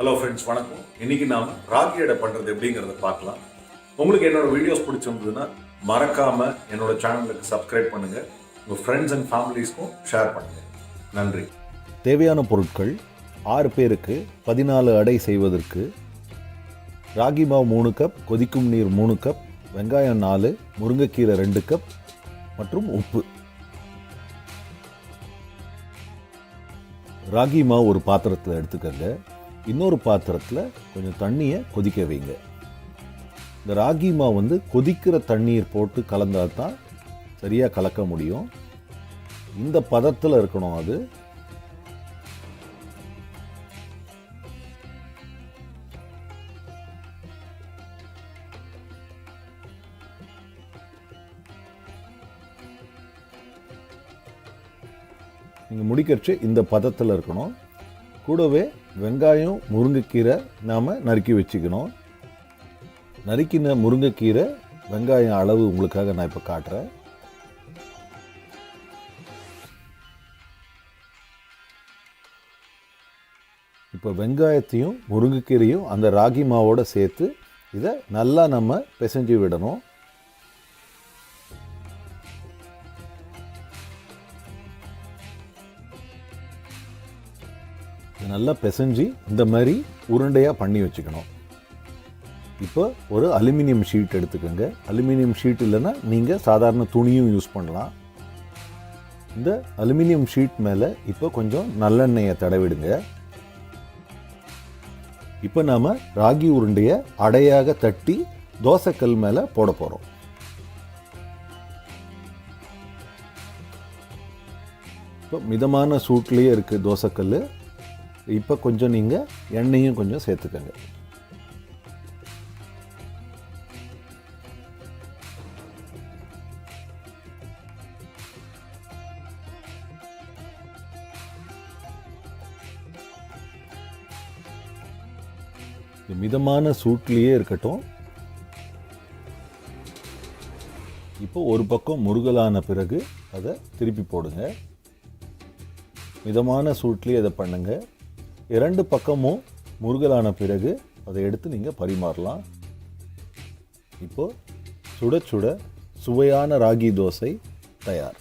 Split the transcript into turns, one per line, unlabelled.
Hello friends, வணக்கம். இன்னைக்கு நாம ராகி அடை பண்றது எப்படிங்கிறத பார்க்கலாம். உங்களுக்கு என்னோட வீடியோஸ் பிடிச்சிருந்ததுன்னா மறக்காம என்னோட சேனலுக்கு சப்ஸ்கிரைப் பண்ணுங்க. உங்க ஃப்ரெண்ட்ஸ் அண்ட் ஃபேமிலிஸ்க்கும் ஷேர் பண்ணுங்க. நன்றி.
தேவையான பொருட்கள் 6 பேருக்கு 14 அடை செய்வதற்கு ராகி மாவு 3 கப், கொதிக்கும் நீர் 3 கப், வெங்காயம் 4, முருங்கைக்கீரை 2 கப் மற்றும் உப்பு. ராகி மாவு ஒரு பாத்திரத்தில் எடுத்துக்கங்க. இன்னொரு பாத்திரத்தில் கொஞ்சம் தண்ணியை கொதிக்க வைங்க. இந்த ராகி மாவு கொதிக்கிற தண்ணீர் போட்டு கலந்தால் தான் சரியாக கலக்க முடியும். இந்த பதத்தில் இருக்கணும். அது நீங்கள் முடிக்கிறச்சு இந்த பதத்தில் இருக்கணும். கூடவே வெங்காயம், முருங்கைக்கீரை நாம் நறுக்கி வச்சுக்கணும். நறுக்கின முருங்கைக்கீரை, வெங்காயம் அளவு உங்களுக்காக நான் இப்போ காட்டுறேன். இப்போ வெங்காயத்தையும் முருங்கைக்கீரையும் அந்த ராகி மாவோடு சேர்த்து இதை நல்லா நம்ம பிசைஞ்சு விடணும். நல்லா பிசைஞ்சு இந்த மாதிரி உருண்டையாக பண்ணி வச்சுக்கணும். இப்போ ஒரு அலுமினியம் ஷீட் எடுத்துக்கோங்க. அலுமினியம் ஷீட் இல்லைன்னா நீங்கள் சாதாரண துணியும் யூஸ் பண்ணலாம். இந்த அலுமினியம் ஷீட் மேலே இப்போ கொஞ்சம் நல்லெண்ணெயை தடவிடுங்க. இப்போ நாம் ராகி உருண்டையை அடையாக தட்டி தோசைக்கல் மேலே போட போகிறோம். இப்போ மிதமான சூட்லேயே இருக்குது தோசைக்கல். இப்போ கொஞ்சம் நீங்கள் எண்ணெயும் கொஞ்சம் சேர்த்துக்கங்க. மிதமான சூட்லேயே இருக்கட்டும். இப்போ ஒரு பக்கம் முருகலான பிறகு அதை திருப்பி போடுங்க. மிதமான சூட்லேயே அதை பண்ணுங்க. 2 பக்கமும் முருகலான பிறகு அதை எடுத்து நீங்கள் பரிமாறலாம். இப்போ சுட சுட சுவையான ராகி தோசை தயார்.